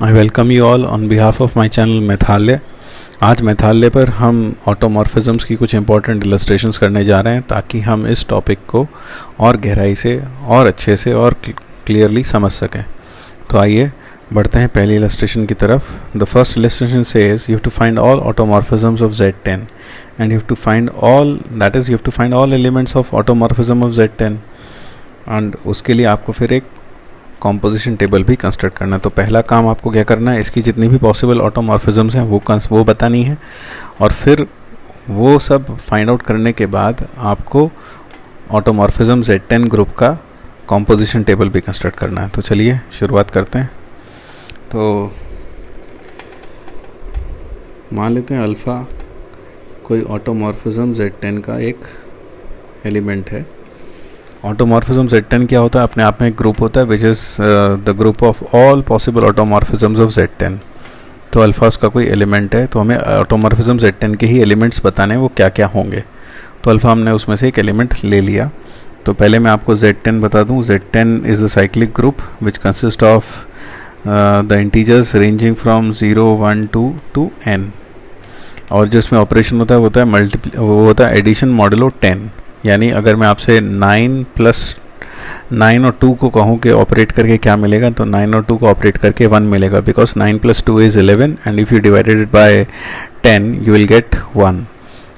I welcome you all on behalf of my channel Mathalaya. आज मैथालय पर हम ऑटोमॉर्फिज्म्स की कुछ इंपॉर्टेंट इलस्ट्रेशंस करने जा रहे हैं ताकि हम इस टॉपिक को और गहराई से और अच्छे से और क्लियरली समझ सकें। तो आइए बढ़ते हैं पहली इलस्ट्रेशन की तरफ। The first illustration says you have to find all automorphisms of Z10 and you have to find all that is you have to find all elements of automorphism of Z10 and उसके लिए आपको फिर एक composition table भी construct करना है। तो पहला काम आपको क्या करना है, इसकी जितनी भी पॉसिबल ऑटोमॉर्फिज्म्स हैं वो बतानी है और फिर वो सब फाइंड आउट करने के बाद आपको ऑटोमॉर्फिज्म Z10 ग्रुप का कॉम्पोजिशन टेबल भी कंस्ट्रक्ट करना है। तो चलिए शुरुआत करते हैं। तो मान लेते हैं अल्फ़ा कोई ऑटोमॉर्फिज्म Z10 का एक एलिमेंट है। ऑटोमॉर्फिज्म Z10 क्या होता है, अपने आप में एक ग्रुप होता है which is the group of all possible automorphisms of Z10। तो अल्फ़ा उसका कोई एलिमेंट है, तो हमें ऑटोमॉर्फिज्म Z10 के ही एलिमेंट्स बताने हैं वो क्या क्या होंगे। तो अल्फ़ा हमने उसमें से एक एलिमेंट ले लिया। तो पहले मैं आपको Z10 बता दूं। Z10 is the cyclic group which consist of the integers ranging from 0, 1, 2 to n। और जिसमें ऑपरेशन होता है वो होता है एडिशन मॉडुलो 10। यानी अगर मैं आपसे 9 + 9 और 2 को कहूँ कि ऑपरेट करके क्या मिलेगा, तो 9 और 2 को ऑपरेट करके 1 मिलेगा, because 9 + 2 is 11 and if you divided it by 10 you will get 1।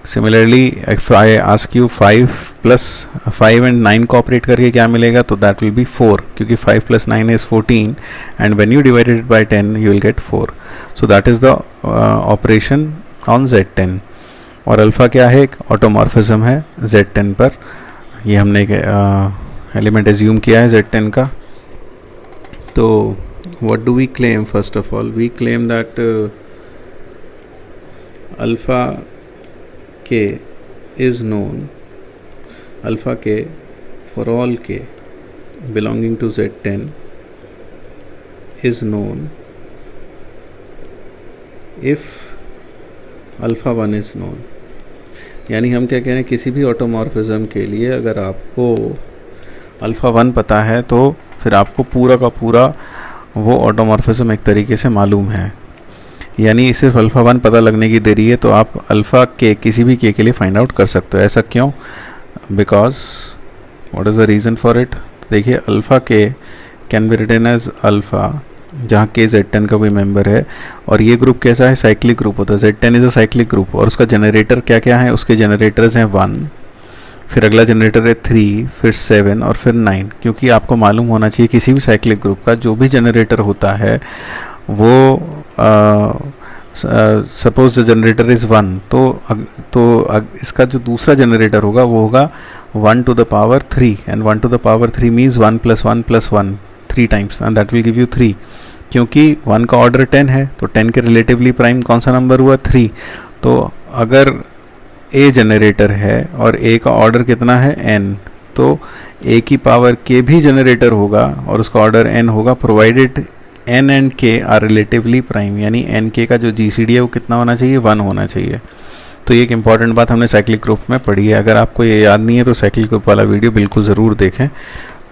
Similarly if I ask you 5 + 5 and 9 को ऑपरेट करके क्या मिलेगा, तो दैट विल बी 4, क्योंकि 5 + 9 is 14 and when you divided it by 10 you will get 4। So that is the operation on Z10। और alpha क्या है, एक ऑटोमॉर्फिज्म है Z10 पर। ये हमने एक एलिमेंट एज्यूम किया है Z10 का। तो what do we claim? First of all we claim that alpha k is known, alpha k for all k belonging to Z10 is known if alpha 1 is known। यानी हम क्या कह रहे हैं, किसी भी ऑटोमॉर्फिज्म के लिए अगर आपको अल्फ़ा 1 पता है तो फिर आपको पूरा का पूरा वो ऑटोमॉर्फिज्म एक तरीके से मालूम है। यानी सिर्फ अल्फ़ा 1 पता लगने की देरी है, तो आप अल्फ़ा के किसी भी के लिए फाइंड आउट कर सकते हो। ऐसा क्यों? Because what is the reason for it? देखिए, alpha k can be written as alpha जहाँ के Z10 का कोई मेंबर है। और ये ग्रुप कैसा है? साइक्लिक ग्रुप होता है। Z10 is a cyclic group और उसका जनरेटर क्या क्या है? उसके जनरेटर्स हैं 1, फिर अगला जनरेटर है 3, फिर 7 और फिर 9। क्योंकि आपको मालूम होना चाहिए किसी भी साइक्लिक ग्रुप का जो भी जनरेटर होता है वो सपोज द जनरेटर इज़ 1, तो इसका जो दूसरा जनरेटर होगा वो होगा 1 to the power 3 and 1 to the power 3 means 1 + 1 + 1 3 times and that will give you 3। क्योंकि 1 का ऑर्डर 10 है तो 10 के रिलेटिवली प्राइम कौन सा नंबर हुआ? 3। तो अगर ए जनरेटर है और ए का ऑर्डर कितना है? n, तो ए की पावर k भी जनरेटर होगा और उसका ऑर्डर n होगा, provided n and k are relatively prime. यानी n k का जो GCD है वो कितना होना चाहिए? 1 होना चाहिए। तो ये एक इंपॉर्टेंट बात हमने साइक्लिक ग्रुप में पढ़ी है। अगर आपको ये याद नहीं है तो साइक्लिक ग्रुप वाला वीडियो बिल्कुल ज़रूर देखें।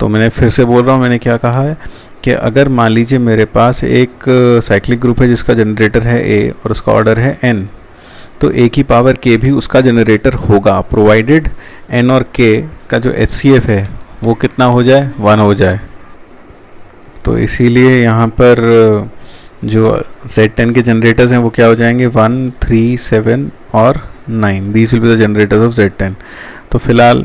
तो मैंने फिर से बोल रहा हूँ, मैंने क्या कहा है कि अगर मान लीजिए मेरे पास एक साइक्लिक ग्रुप है जिसका जनरेटर है a और उसका ऑर्डर है n, तो a की पावर k भी उसका जनरेटर होगा, प्रोवाइडेड n और k का जो HCF है वो कितना हो जाए? 1 हो जाए। तो इसीलिए यहाँ पर जो Z10 के जनरेटर्स हैं वो क्या हो जाएंगे? 1, 3, 7 और 9। These will be the generators of Z10। तो फिलहाल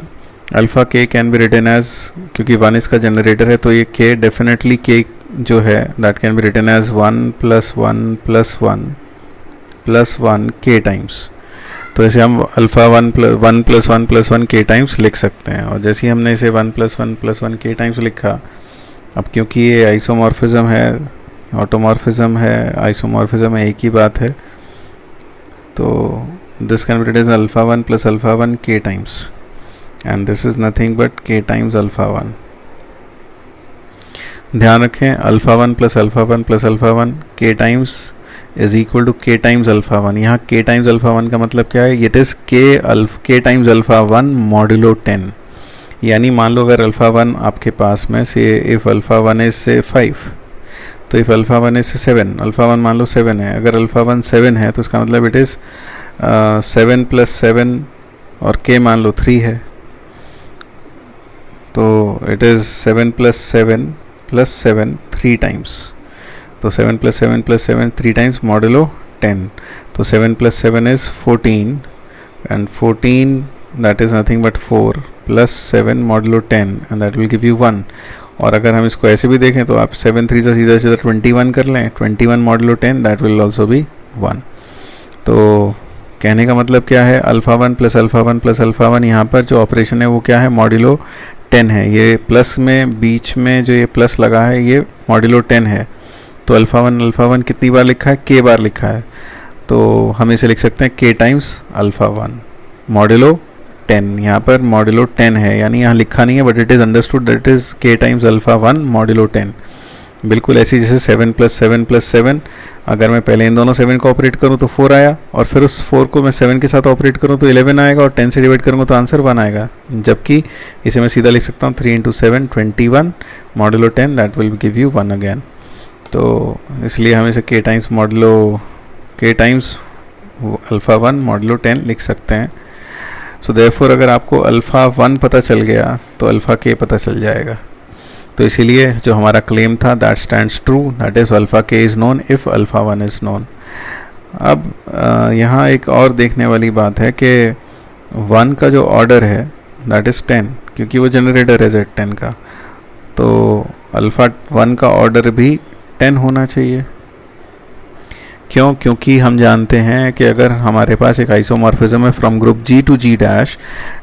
alpha k can be written as, क्योंकि 1 इसका जनरेटर है तो ये k डेफिनेटली k जो है that can be written as 1 + 1 + 1 + 1 k times. तो ऐसे हम अल्फ़ा 1 + 1 + 1 k टाइम्स लिख सकते हैं। और जैसे ही हमने इसे 1 + 1 + 1 k टाइम्स लिखा, अब क्योंकि ये आइसोमॉर्फिज्म है, ऑटोमॉर्फिज्म है, आइसोमॉर्फिज्म है, एक ही बात है, तो this can be written as alpha 1 + alpha 1 k times and this is nothing but k times alpha 1। ध्यान रखें, alpha 1 + alpha 1 + alpha 1 k times is equal to k times alpha 1। यहाँ k टाइम्स अल्फ़ा 1 का मतलब क्या है? It is k times alpha 1 modulo 10। यानी मान लो अगर अल्फ़ा 1 आपके पास में से इफ़ अल्फ़ा 1 इज से 5 तो इफ़ अल्फ़ा 1 इज 7, अल्फ़ा 1 मान लो 7 है, अगर अल्फ़ा 1 7 है तो इसका मतलब इट इज़ 7 + 7 और k मान लो 3 है, तो इट इज़ 7 + 7 + 7 3 टाइम्स, तो 7 + 7 + 7 3 टाइम्स मॉडुलो 10, तो 7 + 7 is 14 and 14 that is nothing but 4 plus 7 modulo 10 and that will give you 1। और अगर हम इसको ऐसे भी देखें तो आप 7 3 से सीधा सीधा 21 कर लें, 21 modulo 10 that will also be 1। तो कहने का मतलब क्या है, अल्फ़ा 1 + अल्फ़ा 1 + अल्फ़ा 1 यहाँ पर जो ऑपरेशन है वो क्या है, मॉड्यूलो 10 है। ये प्लस में बीच में जो ये प्लस लगा है ये मॉड्यूलो 10 है। तो अल्फ़ा 1 कितनी बार लिखा है, k बार लिखा है, तो हम इसे लिख सकते हैं k टाइम्स अल्फ़ा 1 मॉड्यूलो 10। यहाँ पर मॉड्यूलो 10 है, यानी यहाँ लिखा नहीं है but it is understood that is k times alpha 1 modulo 10। बिल्कुल ऐसी जैसे 7 + 7 + 7, अगर मैं पहले इन दोनों 7 को ऑपरेट करूँ तो 4 आया, और फिर उस 4 को मैं 7 के साथ ऑपरेट करूँ तो 11 आएगा, और 10 से डिवाइड करूँगा तो आंसर 1 आएगा। जबकि इसे मैं सीधा लिख सकता हूँ 3 × 7 21 modulo 10 that will give you 1 again. तो इसलिए हम इसे k टाइम्स अल्फ़ा 1 मॉड्यूलो 10 लिख सकते हैं। सो देयरफॉर अगर आपको अल्फ़ा 1 पता चल गया तो अल्फ़ा k पता चल जाएगा। तो इसीलिए जो हमारा क्लेम था that stands true, that is alpha k is known if alpha 1 is known. अब यहाँ एक और देखने वाली बात है कि 1 का जो ऑर्डर है दैट इज़ 10, क्योंकि वो जनरेटर है Z10 का, तो अल्फ़ा 1 का ऑर्डर भी 10 होना चाहिए। क्यों? क्योंकि हम जानते हैं कि अगर हमारे पास एक आइसोमॉर्फिज्म है from group G to G dash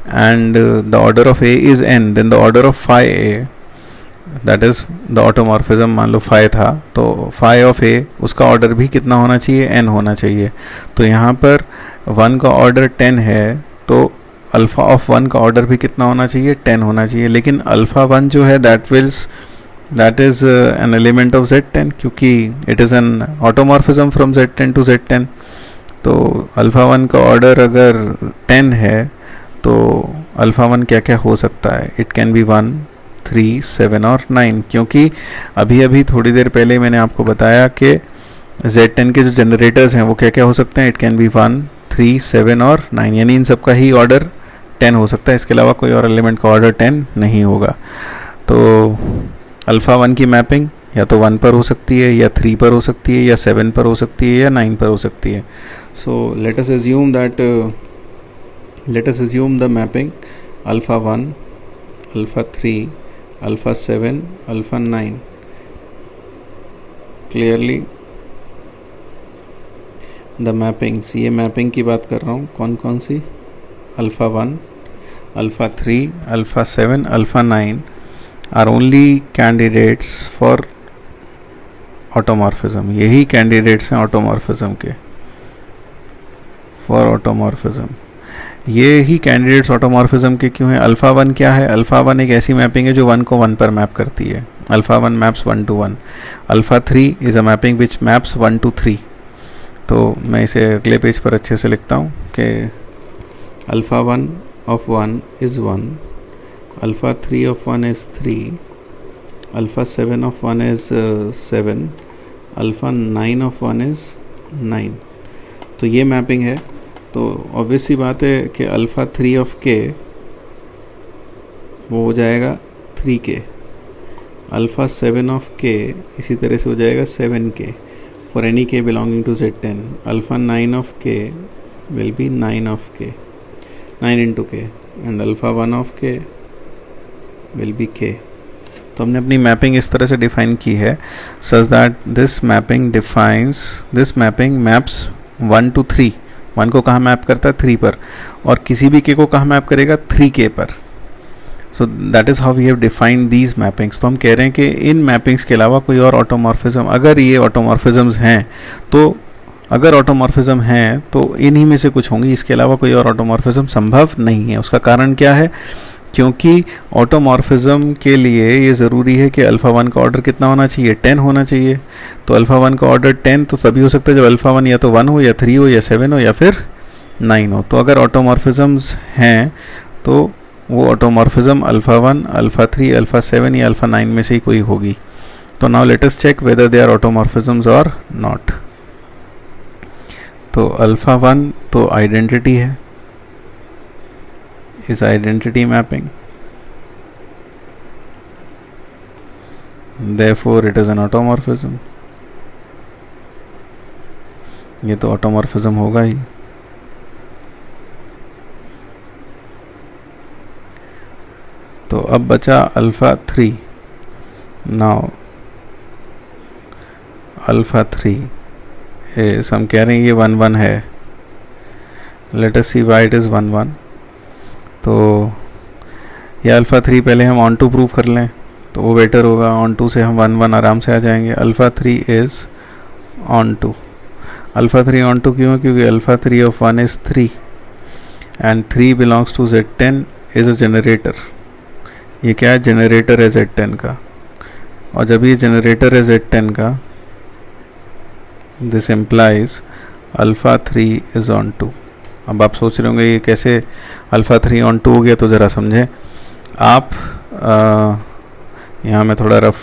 and the order of A is n, then the order of phi A that is the automorphism मान लो phi था, तो phi ऑफ A उसका ऑर्डर भी कितना होना चाहिए, n होना चाहिए। तो यहाँ पर 1 का ऑर्डर 10 है, तो अल्फ़ा ऑफ 1 का ऑर्डर भी कितना होना चाहिए, 10 होना चाहिए। लेकिन अल्फ़ा 1 जो है that is an element of Z10, क्योंकि it is an automorphism from Z10 to Z10। तो अल्फ़ा 1 का ऑर्डर अगर 10 है तो अल्फ़ा 1 क्या क्या हो सकता है, इट कैन बी 1 3 7 और 9, क्योंकि अभी थोड़ी देर पहले मैंने आपको बताया कि Z10 के जो जनरेटर्स हैं वो क्या क्या हो सकते हैं, इट कैन बी 1 3 7 और 9, यानी इन सब का ही ऑर्डर 10 हो सकता है, इसके अलावा कोई और एलिमेंट का ऑर्डर 10 नहीं होगा। तो अल्फ़ा 1 की मैपिंग या तो 1 पर हो सकती है, या 3 पर हो सकती है, या 7 पर हो सकती है, या 9 पर हो सकती है। So let us assume the mapping alpha 1 alpha 3 alpha 7 alpha 9। Clearly the mappings, ये मैपिंग की बात कर रहा हूँ, कौन कौन सी, alpha 1 alpha 3 alpha 7 alpha 9 are only candidates for automorphism। यही कैंडिडेट्स हैं ऑटोमॉर्फिज्म के, फॉर ऑटोमॉर्फिज्म। ये ही कैंडिडेट्स ऑटोमॉर्फिज्म के क्यों हैं? अल्फ़ा 1 क्या है, अल्फ़ा 1 एक ऐसी मैपिंग है जो 1 को 1 पर मैप करती है, alpha 1 maps 1 to 1। Alpha 3 is a mapping which maps 1 to 3। तो मैं इसे अगले पेज पर अच्छे से लिखता हूँ कि alpha 1 of 1 is 1, alpha 3 of 1 is 3, alpha 7 of 1 is 7, alpha 9 of 1 is 9। तो ये मैपिंग है। तो ऑब्वियस सी बात है कि अल्फ़ा 3 of k वो हो जाएगा 3k, अल्फ़ा 7 of k इसी तरह से हो जाएगा 7k for any k belonging to Z10, alpha 9 of k will be 9 of k, 9 into k, and alpha 1 of k will be k। तो हमने अपनी मैपिंग इस तरह से डिफाइन की है such that this mapping maps 1 to 3। 1 को कहाँ मैप करता है, 3 पर, और किसी भी k को कहाँ मैप करेगा, 3k पर। So that is how we have defined these mappings. तो हम कह रहे हैं कि इन मैपिंग्स के अलावा कोई और ऑटोमॉर्फिज्म, अगर ये ऑटोमॉर्फिज्म्स हैं तो अगर ऑटोमॉर्फिज्म हैं तो इन्हीं में से कुछ होंगी, इसके अलावा कोई और ऑटोमॉर्फिज्म संभव नहीं है। उसका कारण क्या है, क्योंकि ऑटोमॉर्फिज्म के लिए ये ज़रूरी है कि अल्फ़ा 1 का ऑर्डर कितना होना चाहिए, 10 होना चाहिए। तो अल्फ़ा 1 का ऑर्डर 10 तो तभी हो सकता है जब अल्फ़ा 1 या तो 1 हो, या 3 हो, या 7 हो, या फिर 9 हो। तो अगर ऑटोमॉर्फिज्म्स हैं तो वो ऑटोमॉर्फिज्म अल्फ़ा 1 अल्फ़ा 3 अल्फ़ा 7 या अल्फ़ा 9 में से ही कोई होगी। तो So now let us check whether they are automorphisms or not. तो अल्फा 1 तो आइडेंटिटी है, is identity mapping, therefore it is an automorphism. ये तो ऑटोमॉर्फिज्म होगा ही. तो अब बचा अल्फा 3. नाउ अल्फा 3 इज, हम कह रहे हैं ये 1 1 है. Let us see why it is 1 1. तो ये अल्फा 3 पहले हम ऑन टू प्रूव कर लें तो वो बेटर होगा. ऑन टू से हम 1 1 आराम से आ जाएंगे. Alpha 3 is onto. Alpha 3 onto क्यों? क्योंकि alpha 3 of 1 is 3 and 3 belongs to Z10 is a generator. ये क्या है? जनरेटर है Z10 का. और जब ये जनरेटर है Z10 का, this implies alpha 3 is onto. अब आप सोच रहे होंगे ये कैसे अल्फा 3 ऑन टू हो गया, तो ज़रा समझें आप. यहाँ मैं थोड़ा रफ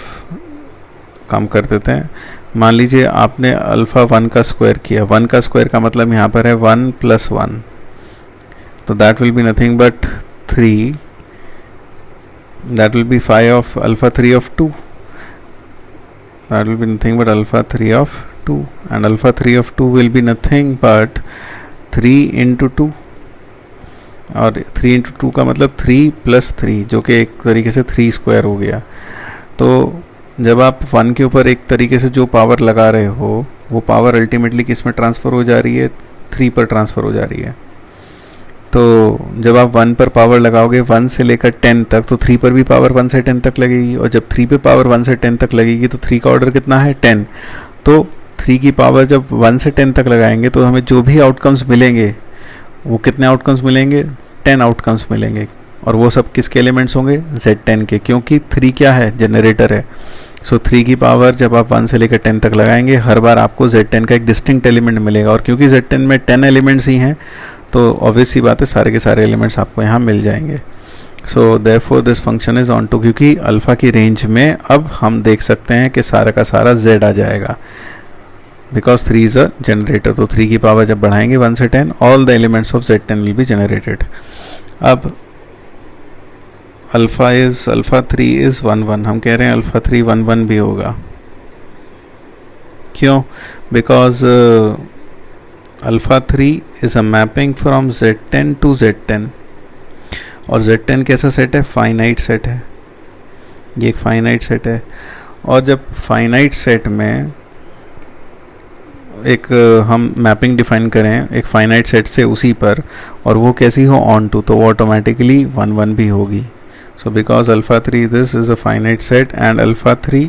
काम कर देते हैं. मान लीजिए आपने अल्फा 1 का स्क्वायर किया. 1 का स्क्वायर का मतलब यहाँ पर है 1 + 1, तो that will be nothing but 3. That will B 5 of alpha 3 of 2. That will be nothing but alpha 3 of 2, and alpha 3 of 2 will be nothing but 3 × 2. और 3 × 2 का मतलब 3 + 3, जो कि एक तरीके से 3 स्क्वायर हो गया. तो जब आप 1 के ऊपर एक तरीके से जो पावर लगा रहे हो, वो पावर अल्टीमेटली किस में ट्रांसफ़र हो जा रही है? 3 पर ट्रांसफ़र हो जा रही है. तो जब आप 1 पर पावर लगाओगे 1 से लेकर 10 तक, तो 3 पर भी पावर 1 से 10 तक लगेगी. और जब 3 पे पावर 1 से 10 तक लगेगी तो 3 का ऑर्डर कितना है? 10. तो 3 की पावर जब 1 से 10 तक लगाएंगे तो हमें जो भी आउटकम्स मिलेंगे, वो कितने आउटकम्स मिलेंगे? 10 आउटकम्स मिलेंगे. और वो सब किसके एलिमेंट्स होंगे? Z10 के, क्योंकि 3 क्या है? जनरेटर है. सो 3 की पावर जब आप 1 से लेकर 10 तक लगाएंगे, हर बार आपको Z10 का एक डिस्टिंक्ट एलिमेंट मिलेगा. और क्योंकि Z10 में 10 एलिमेंट्स ही हैं, तो ऑब्वियस सी बात है सारे के सारे एलिमेंट्स आपको यहाँ मिल जाएंगे. So therefore this function is onto, क्योंकि अल्फा की रेंज में अब हम देख सकते हैं कि सारा का सारा Z आ जाएगा, बिकॉज 3 इज अ जनरेटर. तो 3 की पावर जब बढ़ाएंगे 1 से 10, all the elements of Z10 will be generated. अब अल्फा 3 इज 1 1. हम कह रहे हैं अल्फा 3 1 1 भी होगा. क्यों? Because alpha 3 is a mapping from Z10 to Z10. और Z10 कैसा सेट है? फाइनाइट सेट है. ये एक फाइनाइट सेट है. और जब फाइनाइट सेट में एक हम मैपिंग डिफाइन करें एक फाइनाइट सेट से उसी पर, और वो कैसी हो? ऑन टू, तो वो ऑटोमेटिकली 1 1 भी होगी. So because alpha 3 this is a finite set and alpha 3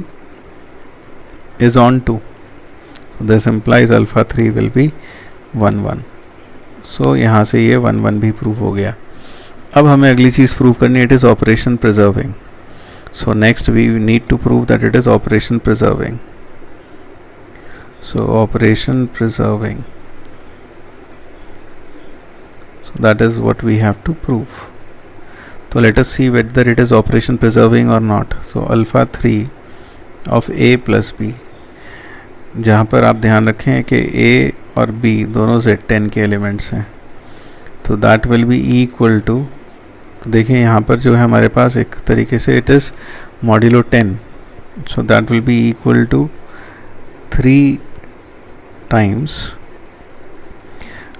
is on 2, so this implies alpha 3 will be 1 1. So यहाँ से ये 1 1 भी प्रूव हो गया. अब हमें अगली चीज़ प्रूव करनी है, it is operation preserving. So next we need to prove that it is operation preserving. So operation preserving, so that is what we have to prove. So let us see whether it is operation preserving or not. So alpha 3 of A plus B, जहाँ पर आप ध्यान रखें कि A और B दोनों Z10 के elements हैं, तो that will be equal to, तो देखिए यहाँ पर जो है हमारे पास एक तरीके से it is modulo 10, so that will be equal to 3 times.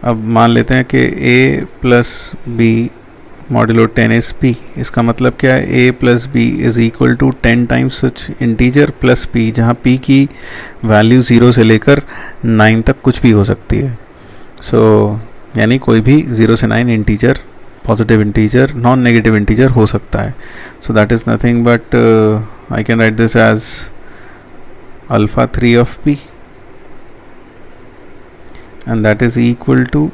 अब मान लेते हैं कि A plus B modulo 10 is P. इसका मतलब क्या है? A plus B is equal to 10 times such integer plus P, जहाँ P की वैल्यू 0 से लेकर 9 तक कुछ भी हो सकती है. सो यानी कोई भी 0 से 9 integer, positive integer, non negative integer हो सकता है. So that is nothing but I can write this as alpha 3 of P, and that is equal to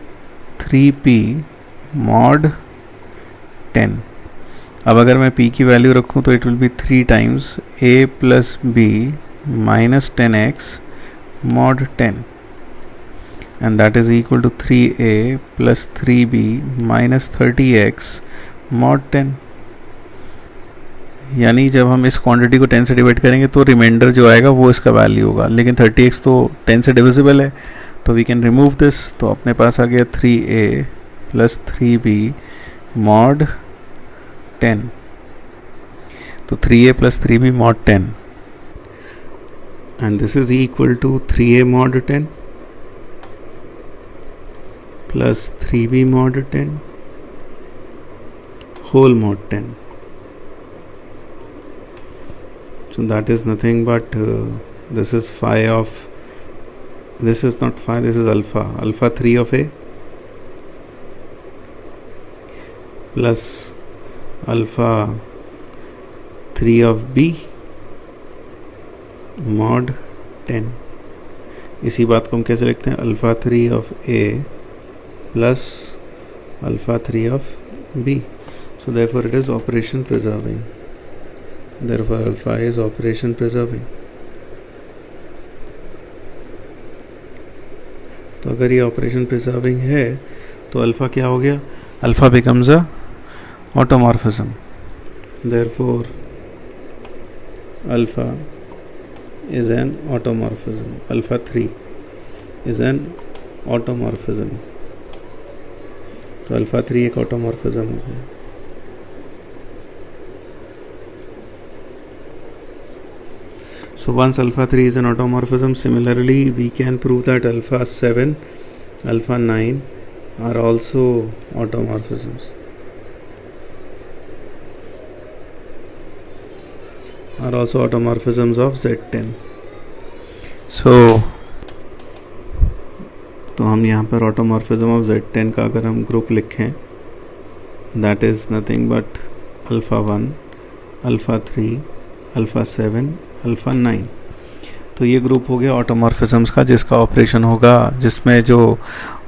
3P mod 10. अब अगर मैं P की वैल्यू रखूं तो it will be 3 times A plus B minus 10x mod 10, and that is equal to 3A plus 3B minus 30x mod 10. यानी जब हम इस क्वांटिटी को 10 से डिवाइड करेंगे तो रिमाइंडर जो आएगा वो इसका वैल्यू होगा, लेकिन 30x तो 10 से डिविजिबल है, तो वी कैन रिमूव दिस। तो अपने पास आ गया 3a प्लस 3b मॉड 10। तो 3a plus 3b mod 10 and this is equal to 3a mod 10 plus 3b mod 10 whole mod 10. So that is nothing but this is phi of, this is not phi, this is alpha 3 of a plus alpha 3 of b mod 10. इसी बात को हम कैसे लिखते हैं, alpha 3 of a plus alpha 3 of b. So therefore it is operation preserving. Therefore alpha is operation preserving. तो अगर ये ऑपरेशन प्रिजर्विंग है तो अल्फा क्या हो गया, alpha becomes a automorphism. Therefore alpha is an automorphism. Alpha 3 is an automorphism. तो alpha 3 एक ऑटोमॉर्फिज्म हो गया. So once alpha 3 is an automorphism, similarly we can prove that alpha 7, alpha 9 are also automorphisms. Are also automorphisms of Z10. So तो हम यहाँ पर automorphism of Z10 का अगर हम ग्रुप लिखें, that is nothing but alpha 1, alpha 3, alpha 7, alpha 9. तो ये ग्रुप हो गया ऑटोमॉर्फिज्म्स का, जिसका ऑपरेशन होगा, जिसमें जो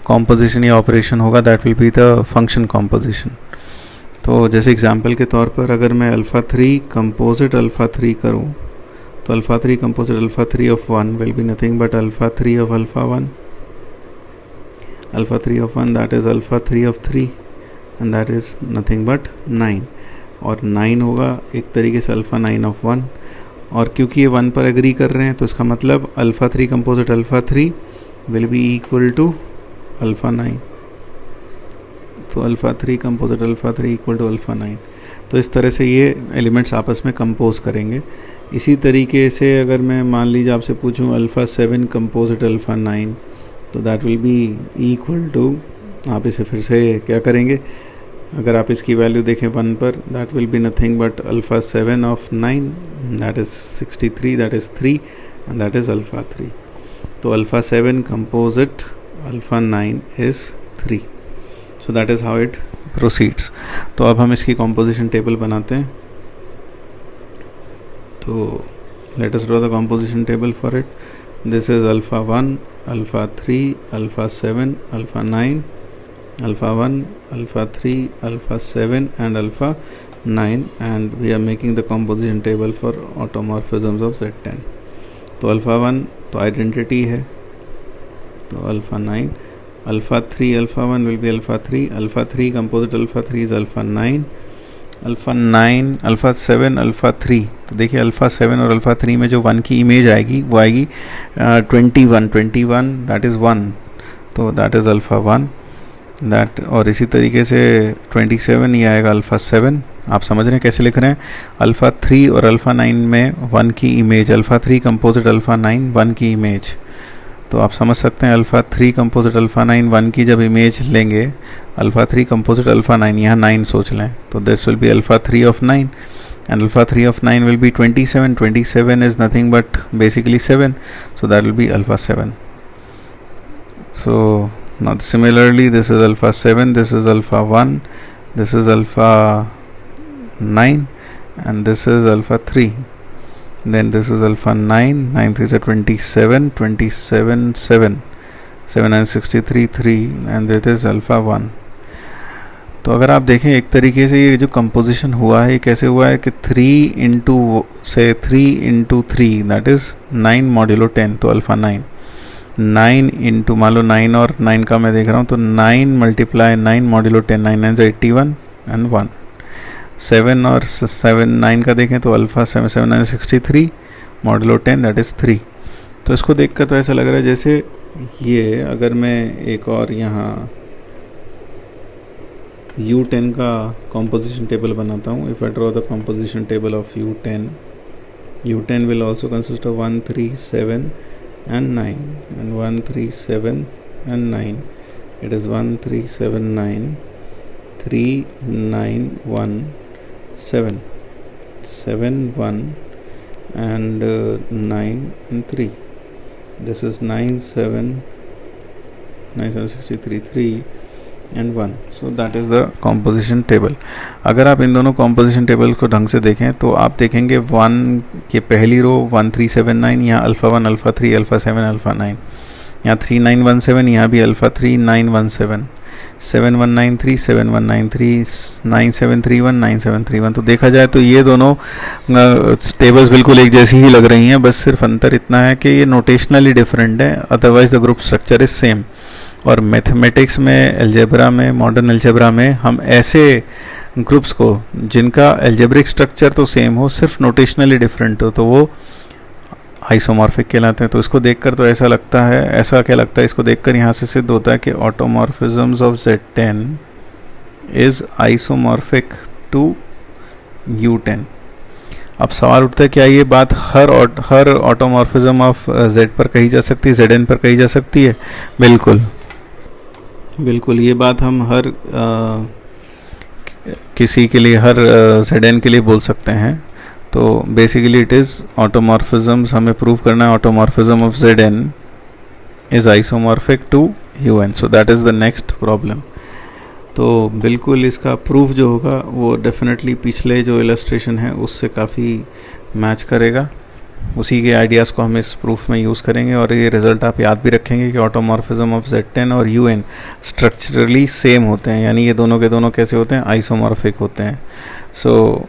कॉम्पोजिशन या ऑपरेशन होगा that will be the function composition. तो जैसे एग्जांपल के तौर पर अगर मैं अल्फ़ा 3 कंपोजिट अल्फ़ा 3 करूं, तो alpha 3 composite alpha 3 of 1 will be nothing but alpha 3 of alpha 1. Alpha 3 of 1 that is alpha 3 of 3 and that is nothing but 9. और 9 होगा एक तरीके से अल्फ़ा 9 ऑफ 1. और क्योंकि ये 1 पर एग्री कर रहे हैं तो इसका मतलब alpha 3 composite alpha 3 will be equal to alpha 9. तो alpha 3 composite alpha 3 equal to alpha 9. तो इस तरह से ये एलिमेंट्स आपस में कंपोज करेंगे. इसी तरीके से अगर मैं मान लीजिए आपसे पूछूं अल्फ़ा 7 कंपोजिट अल्फ़ा 9, तो that will be equal to, आप इसे फिर से क्या करेंगे, अगर आप इसकी वैल्यू देखें 1 पर, that will be nothing but alpha 7 of 9 that is 63, that is 3 and that is alpha 3. तो alpha 7 composite alpha 9 is 3. So that is how it proceeds. तो अब हम इसकी कॉम्पोजिशन टेबल बनाते हैं. तो let us draw the composition table for it. This is alpha 1, alpha 3, alpha 7, alpha 9, alpha 1, alpha 3, alpha 7 and alpha 9, and we are making the composition table for automorphisms of Z10. तो alpha 1 तो identity है, तो alpha 9, alpha 3 alpha 1 will be alpha 3, alpha 3 composite alpha 3 is alpha 9, alpha 9 alpha 7 alpha 3. तो देखिए alpha 7 और alpha 3 में जो 1 की इमेज आएगी वो आएगी 21 that is 1, तो that is alpha 1 दैट. और इसी तरीके से 27 ही आएगा अल्फ़ा 7. आप समझ रहे हैं कैसे लिख रहे हैं, अल्फ़ा 3 और अल्फ़ा 9 में 1 की इमेज, अल्फ़ा 3 कंपोजिट अल्फ़ा 9 1 की इमेज. तो आप समझ सकते हैं अल्फ़ा 3 कंपोजिट अल्फ़ा 9 1 की जब इमेज लेंगे, अल्फ़ा 3 कंपोजिट अल्फ़ा 9, यहाँ 9 सोच लें, तो this will be alpha 3 of 9 and alpha 3 of 9 will be 27. 27 is nothing but basically 7, so that will B alpha 7. So now similarly this is alpha 7, this is alpha 1, this is alpha 9 and this is alpha 3, then this is alpha 9, 9 3 is 27, 27 7, 7 and 63 3 and that is alpha 1. तो अगर आप देखें एक तरीके से ये जो composition हुआ है, ये कैसे हुआ है कि 3 इंटू से 3 इंटू 3 दैट इज़ 9 मॉड्यूलो 10, तो अल्फ़ा 9, 9 इंटू मान लो 9 और 9 का मैं देख रहा हूँ, तो 9 मल्टीप्लाई 9 मॉड्यूलो 10, 9 9 81 एंड 1. 7 और 7 9 का देखें तो अल्फ़ा 7 7 9 63 मॉडुलो 10 दैट इज़ 3। तो इसको देखकर तो ऐसा लग रहा है जैसे ये, अगर मैं एक और यहाँ U10 का कॉम्पोजिशन टेबल बनाता हूँ, if I draw the composition table of U10 will also consist of 1 3 7 and 9, and 1 3 7 and 9, it is 1 3 7 9 3 9 1 7 7 1 and 9 and 3. This is 9 7 9 7 63 3 and 1. So that is the composition table. अगर आप इन दोनों composition table को ढंग से देखें तो आप देखेंगे 1 के पहली रो 1 3 7 9, यहाँ अल्फ़ा 1 अल्फ़ा 3 अल्फ़ा 7 अल्फ़ा 9, यहाँ 3 9 1 7, यहाँ भी अल्फ़ा 3 9 1 7 7 1 9 3 7 1 9 3 9 7 3 1 9 7 3 1। तो देखा जाए तो ये दोनों टेबल्स बिल्कुल एक जैसी ही लग रही हैं, बस सिर्फ अंतर इतना है कि ये नोटेशनली डिफरेंट है, otherwise the group structure is same. और मैथमेटिक्स में, अलजेब्रा में, मॉडर्न अलजेब्रा में हम ऐसे ग्रुप्स को जिनका अलजेब्रिक स्ट्रक्चर तो सेम हो, सिर्फ नोटेशनली डिफरेंट हो, तो वो आइसोमॉर्फिक कहलाते हैं। तो इसको देखकर तो ऐसा लगता है, ऐसा क्या लगता है, इसको देखकर यहाँ से सिद्ध होता है कि automorphisms of Z10 is isomorphic to U10। अब सवाल उठता है क्या ये बात हर ऑटोमॉर्फिज्म ऑफ Z पर कही जा सकती है, Zn पर कही जा सकती है? बिल्कुल ये बात हम हर किसी के लिए, हर Zn के लिए बोल सकते हैं। तो बेसिकली इट इज़ ऑटोमॉर्फिज्म्स, हमें प्रूव करना है automorphism of Zn is isomorphic to Un, so that is the next problem. तो बिल्कुल इसका प्रूफ जो होगा वो डेफिनेटली पिछले जो इलस्ट्रेशन है उससे काफ़ी मैच करेगा, उसी के आइडियाज़ को हम इस प्रूफ में यूज़ करेंगे। और ये रिज़ल्ट आप याद भी रखेंगे कि ऑटोमॉर्फिज्म ऑफ Z10 और UN स्ट्रक्चरली सेम होते हैं, यानी ये दोनों के दोनों कैसे होते हैं, आइसोमॉर्फिक होते हैं। सो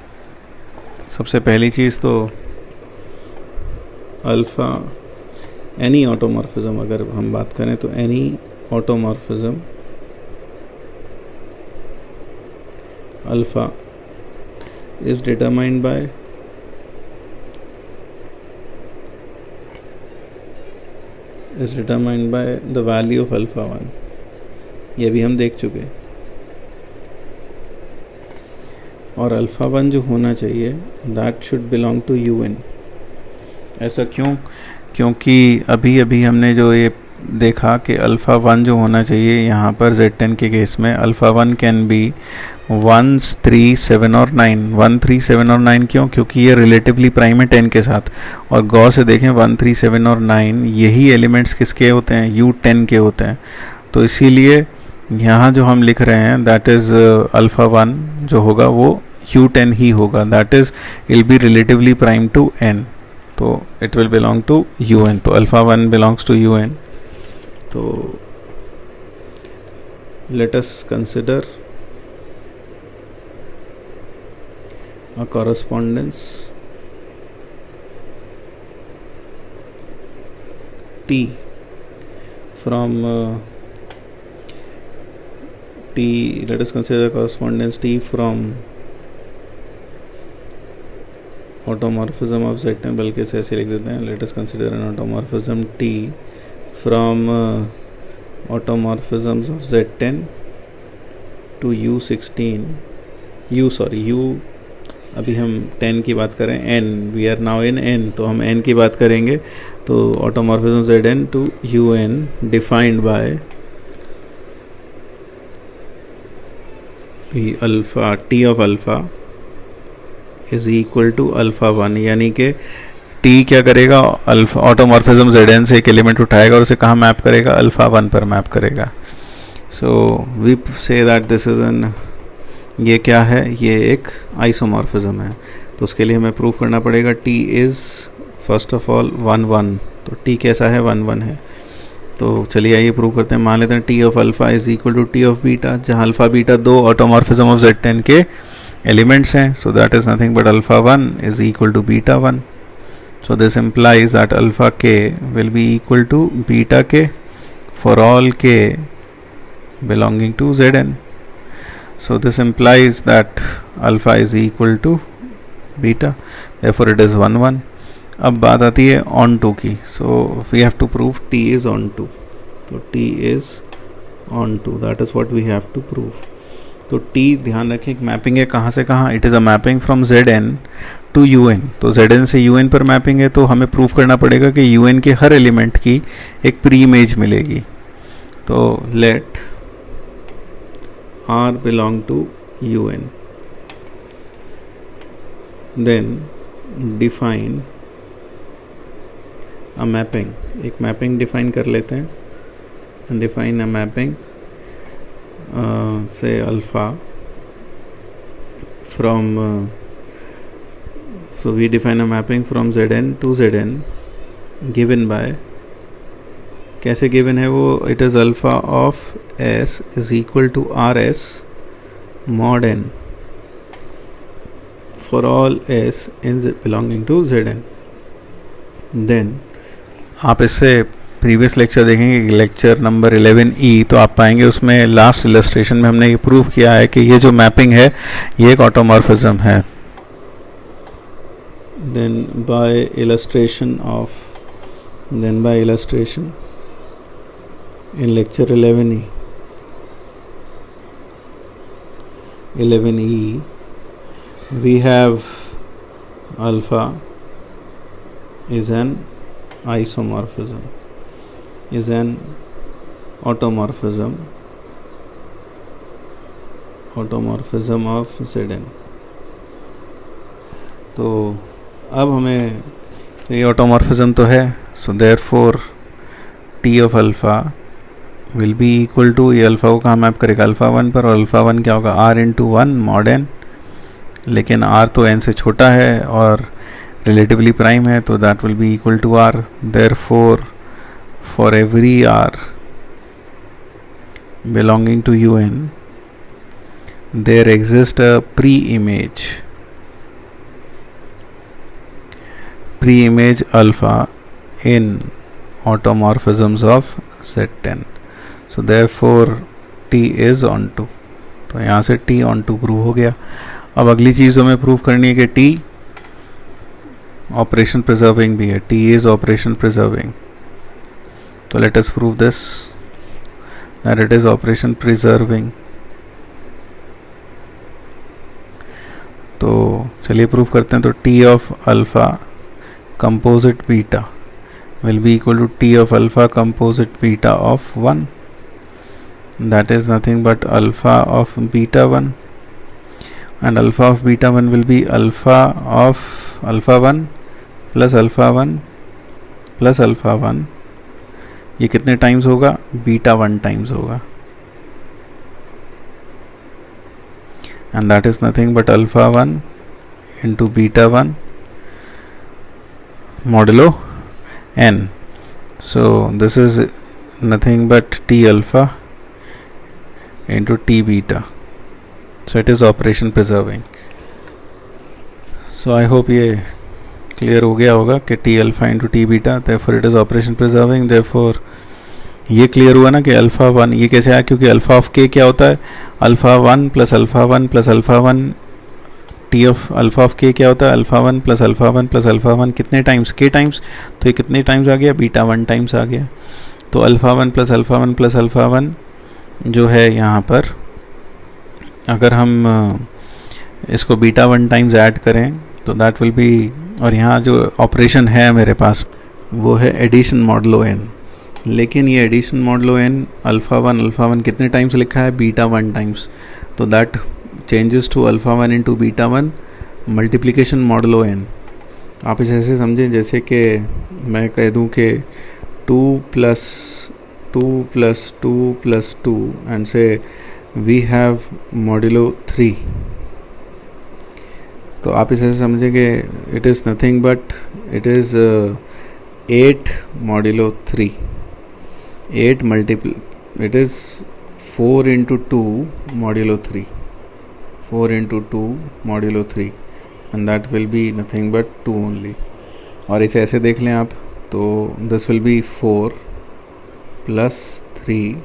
सबसे पहली चीज़ तो अल्फ़ा, एनी ऑटोमॉर्फिज्म अगर हम बात करें तो any automorphism alpha is determined by the value of alpha 1। ये भी हम देख चुके। और अल्फ़ा 1 जो होना चाहिए that should belong to UN। ऐसा क्यों? क्योंकि अभी अभी हमने जो ये देखा कि अल्फ़ा 1 जो होना चाहिए यहाँ पर Z10 के केस में, अल्फ़ा 1 कैन बी 1 3 7 और 9। 1 3 7 और 9 क्यों? क्योंकि ये रिलेटिवली प्राइम है 10 के साथ। और गौर से देखें 1 3 7 और 9 यही एलिमेंट्स किसके होते हैं, U10 के होते हैं। तो इसीलिए यहाँ जो हम लिख रहे हैं दैट इज़ अल्फ़ा 1 जो होगा वो U10 ही होगा, that is will be relatively prime to n, तो it will belong to UN। तो अल्फ़ा 1 बिलोंग्स टू UN। तो let us consider a correspondence T from let us consider a correspondence T from automorphism of Z10, बल्कि इसे ऐसे लिख देते हैं, let us consider an automorphism T from automorphisms of Z10 to U16 U अभी हम 10 की बात करें, n, we are now in n, तो हम n की बात करेंगे। तो automorphism Zn to UN defined by alpha T of alpha is equal to alpha 1, यानी कि T क्या करेगा, अल्फा ऑटोमॉर्फिज्म Zn से एक एलिमेंट उठाएगा और उसे कहाँ मैप करेगा, अल्फा 1 पर मैप करेगा। So we say that this is n, ये क्या है, ये एक आइसोमॉर्फिज्म है। तो उसके लिए हमें प्रूफ करना पड़ेगा T is first of all 1 1। तो T कैसा है, 1 1 है। तो चलिए आइए प्रूव करते हैं। मान लेते हैं T of alpha is equal to T of beta, जहाँ अल्फ़ा बीटा दो ऑटोमॉर्फिज्म ऑफ Z10 के एलिमेंट्स हैं। So that is nothing but alpha 1 is equal to beta 1। So this implies that alpha k will be equal to beta k for all k belonging to Zn. So this implies that alpha is equal to beta, therefore it is 1 1. अब बात आती है on to की. So we have to prove t is on to. तो t is on to, that is what we have to prove. तो t ध्यान रखें एक मैपिंग है कहाँ से कहाँ. It is a mapping from Zn to Un. तो Zn से Un पर मैपिंग है, तो हमें प्रूव करना पड़ेगा कि Un के हर एलिमेंट की एक प्री इमेज मिलेगी. तो let R belong to Un, then define a mapping. एक मैपिंग डिफाइन कर लेते हैं. Define a mapping say alpha from so we define a mapping from Zn to Zn given by, कैसे given है वो, it is alpha of S is equal to Rs mod n for all S in belonging to Zn. Then आप इससे previous lecture देखेंगे, lecture number 11E, तो आप पाएंगे उसमें लास्ट इलस्ट्रेशन में हमने ये प्रूव किया है कि ये जो मैपिंग है ये एक ऑटोमॉर्फिज्म है. Then by illustration in lecture 11E we have alpha is an isomorphism, is an automorphism of Zn. तो अब हमें ये ऑटोमॉर्फिज्म तो है, so therefore t of alpha will be equal to, ये अल्फ़ा को कहाँ मैप करेगा, अल्फ़ा 1 पर, और अल्फ़ा 1 क्या होगा, r इंटू 1 मॉड n, लेकिन r तो n से छोटा है और रिलेटिवली प्राइम है, तो that will be equal to r. Therefore for every r belonging to Un there exists a pre-image alpha in automorphisms of Z10. So therefore t is onto. तो यहाँ से t onto प्रूव हो गया. अब अगली चीज़ हमें प्रूव करनी है कि t ऑपरेशन प्रिजर्विंग भी है. t is operation preserving. So let us prove this, that it is operation preserving. तो चलिए प्रूव करते हैं. तो t of alpha composite beta will be equal to t of alpha composite beta of 1. That is nothing but alpha of beta 1, and alpha of beta 1 will be alpha of alpha 1 plus alpha 1 plus alpha 1. ये कितने times होगा, beta 1 times होगा, and that is nothing but alpha 1 into beta 1 modulo n. So this is nothing but t alpha into t beta. So it is operation preserving. So I hope ये clear हो गया होगा कि T alpha into T beta, therefore it is operation preserving. Therefore ये clear हुआ ना कि alpha 1 ये कैसे आया, क्योंकि अल्फ़ा ऑफ के क्या होता है, alpha 1 plus alpha 1 plus alpha 1. T of alpha of के क्या होता है, alpha 1 plus alpha 1 plus alpha 1. कितने टाइम्स, के टाइम्स, तो ये कितने टाइम्स आ गया, बीटा 1 टाइम्स आ गया. तो alpha 1 plus alpha 1 plus alpha 1 जो है यहाँ पर, अगर हम इसको बीटा 1 टाइम्स ऐड करें तो दैट विल बी, और यहाँ जो ऑपरेशन है मेरे पास वो है एडिशन मॉडुलो n. लेकिन ये एडिशन मॉडुलो n अल्फ़ा 1 कितने टाइम्स लिखा है, बीटा 1 टाइम्स. तो that changes to alpha 1 into beta 1 multiplication modulo n. आप इसे ऐसे समझें जैसे कि मैं कह दूँ कि 2 प्लस 2 प्लस 2 प्लस 2 एंड से वी हैव मॉडुलो 3. तो आप इसे समझें कि it is nothing but it is 8 modulo 3. 8 multiple, it is 4 into 2 modulo 3. 4 into 2 modulo 3 and that will be nothing but 2 only. और इसे ऐसे देख लें आप, तो this will be 4 plus 3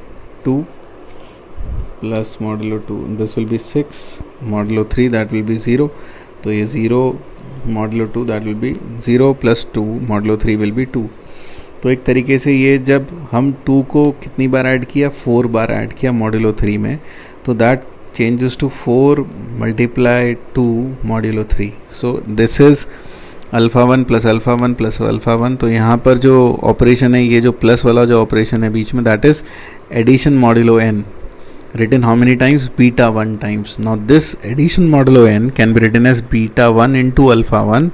2 plus modulo 2, this will be 6, modulo 3 that will be 0, तो ये 0 modulo 2 that will be 0 plus 2 modulo 3 will be 2. तो एक तरीके से ये जब हम 2 को कितनी बार ऐड किया, 4 बार ऐड किया modulo 3 में, तो that changes to 4 multiply 2 modulo 3. So this is alpha 1 plus alpha 1 plus alpha 1. तो यहाँ पर जो ऑपरेशन है, ये जो प्लस वाला जो ऑपरेशन है बीच में, that is addition modulo n, written how many times, beta 1 times. Now this addition modulo n can be written as beta 1 into alpha 1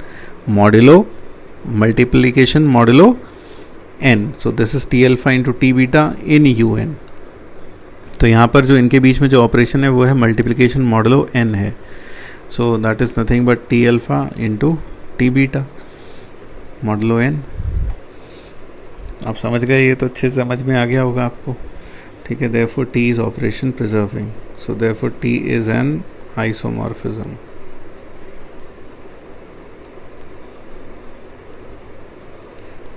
modulo multiplication modulo n. So this is t alpha into t beta in un. तो यहाँ पर जो इनके बीच में जो operation है वो है मल्टीप्लिकेशन मॉडलो n है. So that is nothing but t alpha into T beta modulo n. आप समझ गए, ये तो अच्छे से समझ में आ गया होगा आपको, ठीक है. Therefore t is operation preserving, so therefore t is an isomorphism.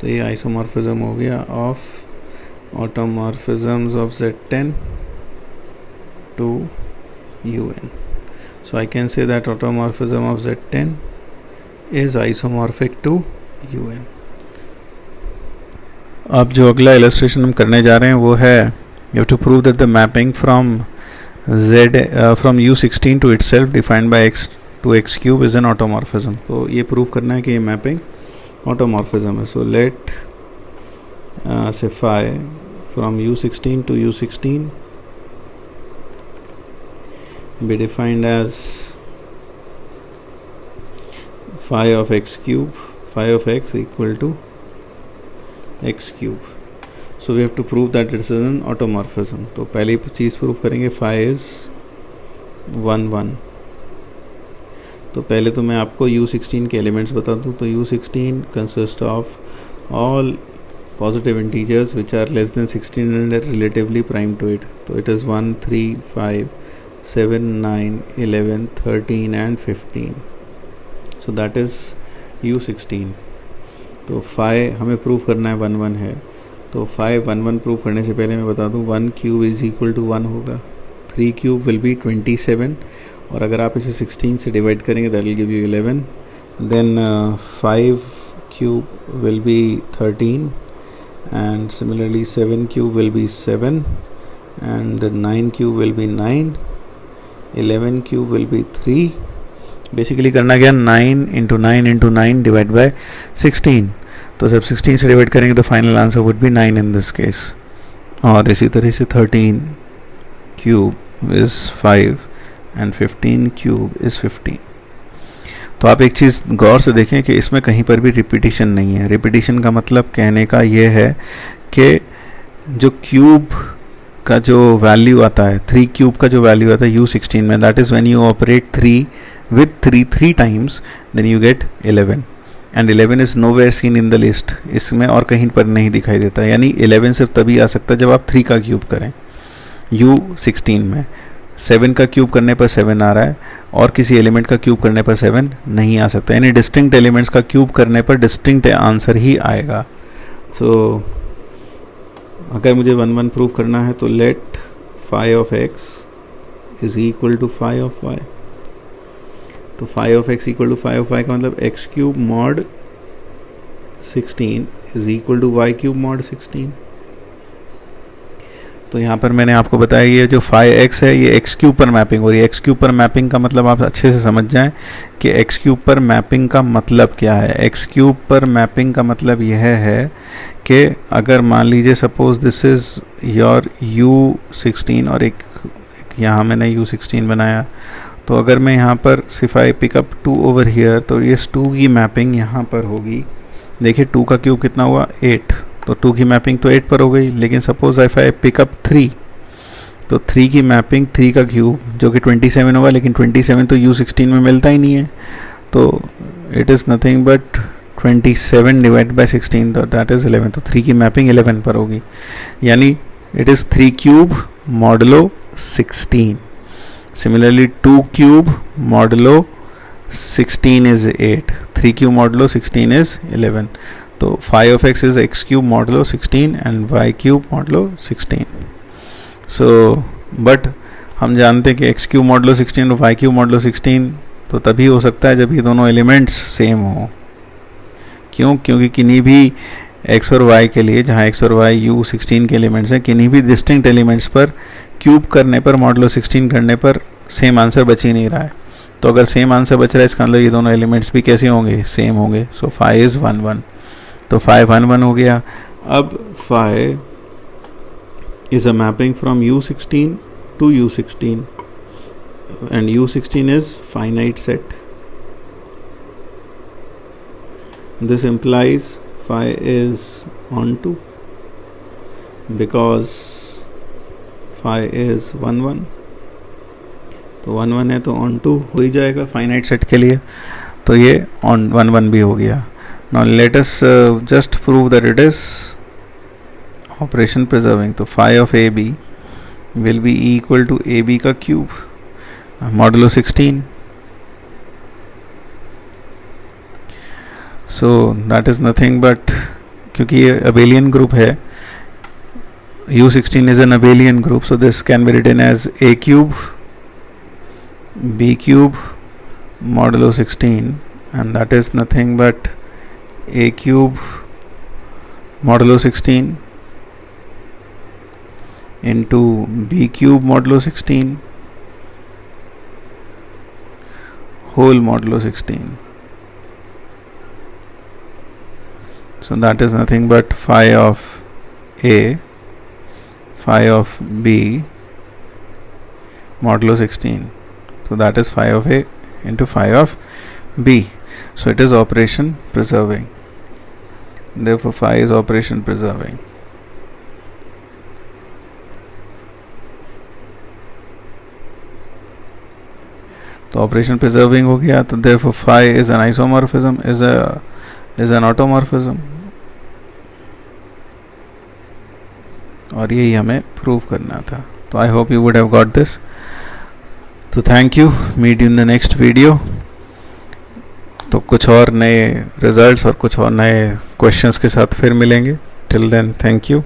तो ये आइसोमॉर्फिज्म हो गया of automorphisms of Z10 to un. So I can say that automorphism of Z10 is isomorphic to un. अब जो अगला इलस्ट्रेशन हम करने जा रहे हैं वो है, you have to prove that the mapping from from U16 to itself defined by x to x cube is an automorphism. तो ये प्रूव करना है कि ये मैपिंग ऑटोमॉर्फिज्म है. So late say phi from U16 to U16 be defined as phi of x cube, phi of x equal to x cube. So we have to prove that it is an automorphism. तो पहली चीज़ prove करेंगे, phi is 1 1. तो पहले तो मैं आपको U16 के elements बता दूँ. तो U16 consists of all positive integers which are less than 16 and are relatively prime to it. तो it is 1 3 5 7 9 11 13 and 15. So that is U16. तो phi हमें प्रूव करना है 1 1 है. तो phi 1 1 प्रूव करने से पहले मैं बता दूँ 1 क्यूब इज इक्वल टू 1 होगा. 3 क्यूब विल बी 27, और अगर आप इसे 16 से डिवाइड करेंगे that will give you 11. Then 5 cube will be 13, and similarly 7 cube will be 7, and 9 cube will be 9, 11 cube will be 3. Basically करना क्या, 9 इंटू 9 इंटू 9 डिवाइड बाय 16. तो जब 16 से डिवाइड करेंगे तो final answer would be 9 in this case. और इसी तरह से 13 cube is 5 and 15 cube is 15. तो आप एक चीज़ गौर से देखें कि इसमें कहीं पर भी रिपीटिशन नहीं है. रिपीटिशन का मतलब कहने का ये है कि जो क्यूब का जो वैल्यू आता है, 3 क्यूब का जो वैल्यू आता है U16 में, that is when you operate 3 with 3 times, then you get 11, and 11 is nowhere seen in the list. इसमें और कहीं पर नहीं दिखाई देता. यानी 11 सिर्फ तभी आ सकता है जब आप 3 का क्यूब करें. U16 में 7 का क्यूब करने पर 7 आ रहा है, और किसी एलिमेंट का क्यूब करने पर 7 नहीं आ सकता. यानी डिस्टिंक्ट एलिमेंट्स का क्यूब करने पर डिस्टिंक्ट आंसर ही आएगा. सो अगर मुझे 1 1 प्रूव करना है तो let phi of x is equal to phi of y. तो phi of x equal to phi of y का मतलब x cube mod 16 is equal to y cube mod 16. तो यहाँ पर मैंने आपको बताया ये जो phi x है ये x क्यूब पर मैपिंग हो रही है. x क्यूब पर मैपिंग का मतलब आप अच्छे से समझ जाएं कि x क्यूब पर मैपिंग का मतलब क्या है. x क्यूब पर मैपिंग का मतलब यह है कि अगर मान लीजिए suppose this is your U16 और एक यहाँ मैंने U16 बनाया, तो अगर मैं यहाँ पर सिर्फ आई पिकअप 2 ओवर हियर, तो ये 2 की मैपिंग यहाँ पर होगी. देखिए 2 का क्यूब कितना हुआ 8, तो 2 की मैपिंग तो 8 पर हो गई. लेकिन सपोज इफ आई पिकअप 3, तो 3 की मैपिंग 3 का क्यूब जो कि 27 होगा, लेकिन 27 तो U16 में मिलता ही नहीं है. तो it is nothing but 27 divide by 16, तो दैट इज़ 11. तो 3 की मैपिंग 11 पर होगी. यानी it is 3 cube modulo 16. Similarly 2 cube modulo 16 is 8, 3 cube modulo 16 is 11. तो phi of x is x cube modulo 16 and y cube modulo 16. So but हम जानते हैं कि एक्स क्यूब मॉडलो 16 और वाई क्यूब मॉडलो 16 तो तभी हो सकता है जब ये दोनों एलिमेंट्स सेम हो। क्यों? क्योंकि किन्हीं भी एक्स और वाई के लिए, जहाँ एक्स और वाई यू 16 के एलिमेंट्स हैं, किन्हीं भी डिस्टिंक्ट एलिमेंट्स पर क्यूब करने पर, मॉडलो 16 करने पर सेम आंसर बच ही नहीं रहा है। तो अगर सेम आंसर बच रहा है इसका मतलब ये दोनों एलिमेंट्स भी कैसे होंगे? सेम होंगे। सो फाई इज़ 1 1, तो फाई 1 1 हो गया। अब phi is a mapping from U16 to U16 and U16 is finite set. This implies phi is onto because phi is 1 1, तो 1 1 है तो onto हो ही जाएगा फाइनाइट सेट के लिए, तो ये on 1 1 भी हो गया। Now let us just prove that it is operation preserving। तो phi of AB will be equal to AB का cube modulo 16। So that is nothing but, क्योंकि ये abelian group है, U16 is an abelian group, so this can be written as A cube B cube modulo 16, and that is nothing but A cube modulo 16 into B cube modulo 16 whole modulo 16. So that is nothing but phi of A, phi of B modulo 16. So that is phi of A into phi of B. So it is operation preserving. Therefore phi is operation preserving. तो operation preserving हो गया, तो therefore phi is an isomorphism, is an automorphism, और यही हमें prove करना था। तो I hope you would have got this. तो thank you, meet in the next video. तो कुछ और नए रिजल्ट्स और कुछ और नए क्वेश्चंस के साथ फिर मिलेंगे। Till then thank you.